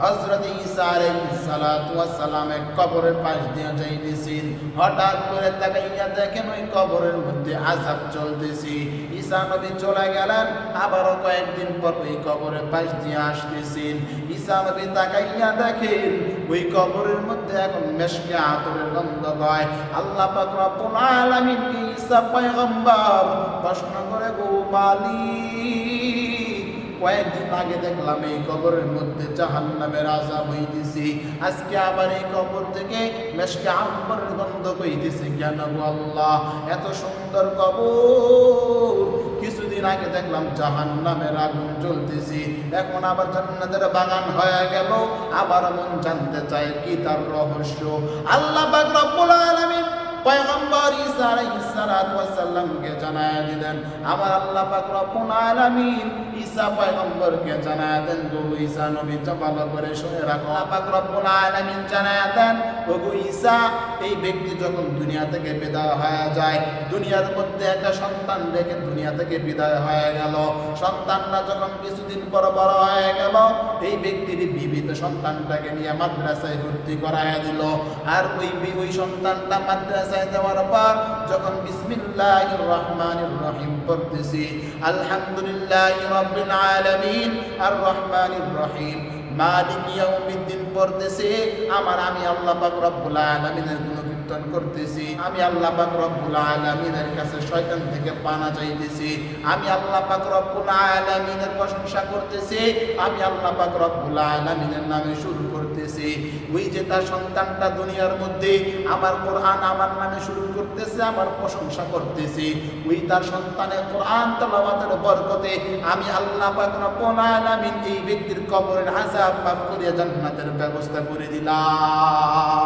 হযরত ঈসা আলাইহিস সালাতু ওয়াস সালামের কবরের পাশ দিয়ে যাইতেছেন, হঠাৎ করে তাকাইয়া দেখেন ওই কবরের মধ্যে আযাব চলতেছে। ঈসা নবী চলে গেলেন, আবারও কয়েকদিন পর ওই কবরের পাশ দিয়ে আসতেছেন। ঈসা নবী তাকাইয়া দেখেন ওই কবরের মধ্যে এখন মেশকে আতরের গন্ধ পায়। আল্লাহ পাক রব্বুল আলামিনকে ঈসা পয়গম্বর প্রশ্ন করে, গো মালিক, কয়েকদিন আগে দেখলাম এই কবরের মধ্যে জাহান্নামের আযাব হইতেছে, আজকে আবার এই কবর থেকে মেশকে আম্বরের গন্ধ হইতেছে কেন গো আল্লাহ? এত সুন্দর কবর, কিছুদিন আগে দেখলাম জাহান্নামের আগুন জ্বলতেছে, এখন আবার জান্নাতের বাগান হয়ে গেল, আবার মন জানতে চায় কি তার রহস্য। আল্লাহ পাক রব্বুল আলামিন পয়গম্বর ঈসা আলাইহিস সালাতু ওয়াস সালামকে জানায়া দিলেন, আমার আল্লাহ পাক রব্বুল আলামিন ঈসা পয়গম্বরকে জানায়া দেন, গো ঈসা নবী ভালো করে শুনে রাখো। আল্লাহ পাক রব্বুল আলামিন জানায়া দেন, ও গো ঈসা, এই ব্যক্তি যখন দুনিয়া থেকে বিদায় হয়ে যায়, দুনিয়ার মধ্যে একটা সন্তান রেখে দুনিয়া থেকে বিদায় হয়ে গেল, সন্তানটা যখন কিছুদিন পর বড় হয়ে গেল, এই ব্যক্তির বিবিধ সন্তানটাকে নিয়ে মাদ্রাসায় ভর্তি করায়া দিল। আর ওই সন্তানটা মাদ্রাসায় যাওয়ার পর যখন বিসমিল্লাহির রহমানির রহিম পড়তেছি, আলহামদুলিল্লাহি রাব্বিল আলামিন আর রহমানির রহিম মালিক ইয়াউমিদ্দিন পড়তেছি, আমি আল্লাহ পাক রব্বুল আলামিনের গুণকীর্তন করতেছি, আমি আল্লাহ পাক রব্বুল আলামিনের কাছে শয়তান থেকে পানা চাইতেছি, আমি আল্লাহ পাক রব্বুল আলামিনের প্রশংসা করতেছি, আমি আল্লাহ পাক রব্বুল আলামিনের নামে শুরু করতেছি। ওই যে তার সন্তানটা দুনিয়ার মধ্যে আমার কোরআন আমার নামে শুরু করতেছে, আমার প্রশংসা করতেছি, ওই তার সন্তানের কোরআন তেলাওয়াতের বরকতে আমি আল্লাহ পাক রব্বুল আলামিন এই ব্যক্তির কবরের আযাব মাফ করে জান্নাতের ব্যবস্থা করে দিলাম।